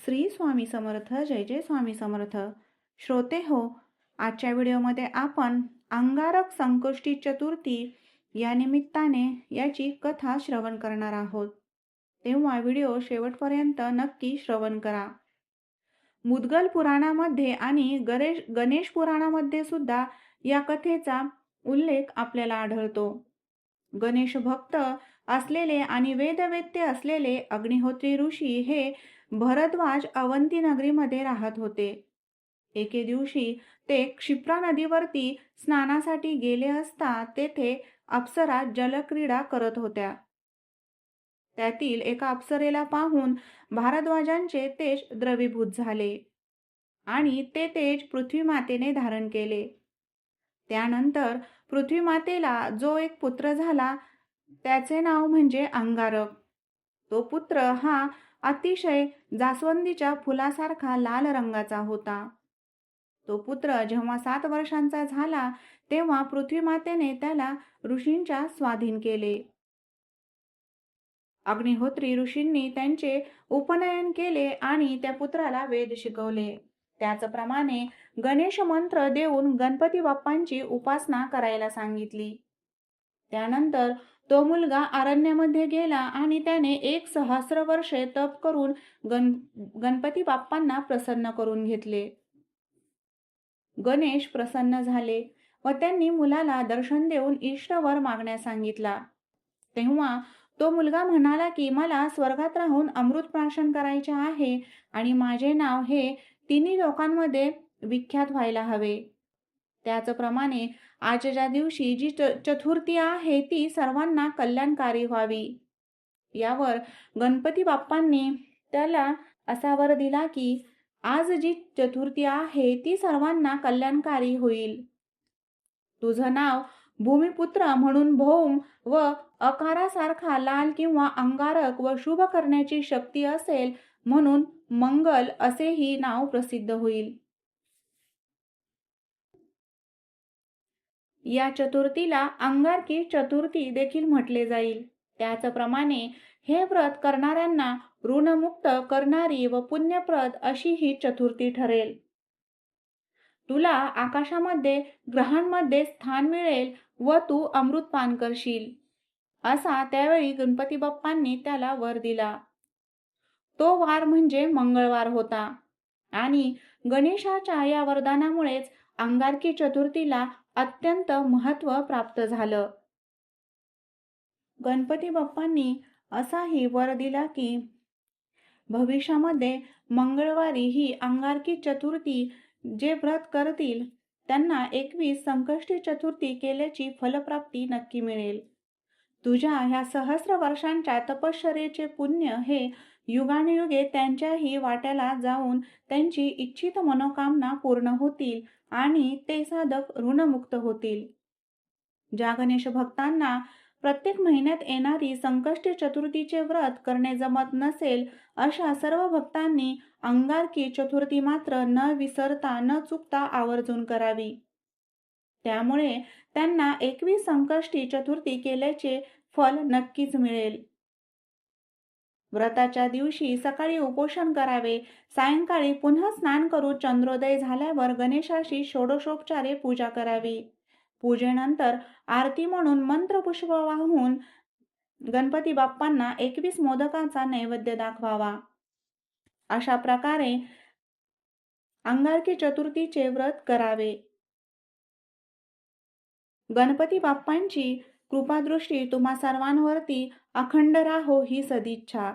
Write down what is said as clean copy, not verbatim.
श्री स्वामी समर्थ. जय जय स्वामी समर्थ. श्रोते हो, आजच्या व्हिडिओमध्ये आपण अंगारक संकष्टी चतुर्थी या निमित्ताने याची कथा श्रवण करणार आहोत. तेव्हा व्हिडिओ शेवटपर्यंत नक्की श्रवण करा. मुद्गल पुराणामध्ये आणि गणेश पुराणामध्ये सुद्धा या कथेचा उल्लेख आपल्याला आढळतो. गणेश भक्त असलेले आणि वेदवेत्ते असलेले अग्निहोत्री ऋषी हे भरद्वाज अवंती नगरीमध्ये राहत होते. एके दिवशी ते क्षिप्रा नदीवरती स्नानासाठी गेले असता तेथे अप्सरा जलक्रीडा करत होत्या. त्यातील एका अप्सरेला पाहून भारद्वाजांचे तेज द्रवीभूत झाले आणि ते तेज पृथ्वी मातेने धारण केले. त्यानंतर पृथ्वी मातेला जो एक पुत्र झाला त्याचे नाव म्हणजे अंगारक. तो पुत्र हा अतिशय जास्वंदीच्या फुलासारखा लाल रंगाचा होता. तो पुत्र जेव्हा 7 वर्षांचा झाला तेव्हा पृथ्वी मातेने त्याला ऋषींच्या स्वाधीन केले. अग्निहोत्री ऋषींनी त्यांचे उपनयन केले आणि त्या पुत्राला वेद शिकवले. त्याचप्रमाणे गणेश मंत्र देऊन गणपती बाप्पांची उपासना करायला सांगितली. त्यानंतर तो मुलगा अरण्यामध्ये गेला आणि त्याने 1,000 वर्षे तप करून गणपती बाप्पांना प्रसन्न करून घेतले. गणेश प्रसन्न झाले व त्यांनी मुलाला दर्शन देऊन इष्टवर मागण्यास सांगितला. तेव्हा तो मुलगा म्हणाला की मला स्वर्गात राहून अमृत प्राशन करायचे आहे आणि माझे नाव हे तिन्ही लोकांमध्ये विख्यात व्हायला हवे. त्याचप्रमाणे आजच्या दिवशी जी चतुर्थी आहे ती सर्वांना कल्याणकारी व्हावी. यावर गणपती बाप्पांनी त्याला असा वर दिला की आज जी चतुर्थी आहे ती सर्वांना कल्याणकारी होईल. तुझं नाव भूमिपुत्र म्हणून भौम व अकारासारखा लाल किंवा अंगारक व शुभ करण्याची शक्ती असेल म्हणून मंगल असेही नाव प्रसिद्ध होईल. या चतुर्थीला अंगारकी चतुर्थी देखील म्हटले जाईल. त्याचप्रमाणे हे व्रत करणाऱ्यांना ऋणमुक्त करणारी व पुण्यप्रद अशी ही चतुर्थी ठरेल. तुला आकाशामध्ये ग्रहांमध्ये स्थान मिळेल व तू अमृतपान करशील असा त्यावेळी गणपती बाप्पांनी त्याला वर दिला. तो वार म्हणजे मंगळवार होता आणि गणेशाच्या या वरदानामुळेच अंगारकी चतुर्थीला अत्यंत महत्त्व प्राप्त झालं. गणपती बाप्पांनी असाही वर दिला की भविष्यामध्ये मंगळवारी ही अंगारकी चतुर्थी जे व्रत करतील त्यांना 21 संकष्टी चतुर्थी केल्याची फलप्राप्ती नक्की मिळेल. तुझ्या ह्या 1,000 वर्षांच्या तपश्चर्येचे पुण्य हे युगानुयुगे त्यांच्याही वाट्याला जाऊन त्यांची इच्छित मनोकामना पूर्ण होतील आणि ते साधक ऋणमुक्त होतील. ज्या गणेश भक्तांना प्रत्येक महिन्यात येणारी संकष्टी चतुर्थीचे व्रत करणे जमत नसेल अशा सर्व भक्तांनी अंगारकी चतुर्थी मात्र न विसरता न चुकता आवर्जून करावी. त्यामुळे त्यांना 21 संकष्टी चतुर्थी केल्याचे फल नक्कीच मिळेल. व्रताच्या दिवशी सकाळी उपोषण करावे, सायंकाळी पुन्हा स्नान करून चंद्रोदय झाल्यावर गणेशाची षोडशोपचारे पूजा करावी. पूजेनंतर आरती म्हणून मंत्रपुष्प वाहून गणपती बाप्पांना 21 मोदकाचा नैवेद्य दाखवावा. अशा प्रकारे अंगारकी चतुर्थीचे व्रत करावे. गणपती बाप्पांची कृपादृष्टी तुम्हा सर्वांवरती अखंड राहो ही सदिच्छा.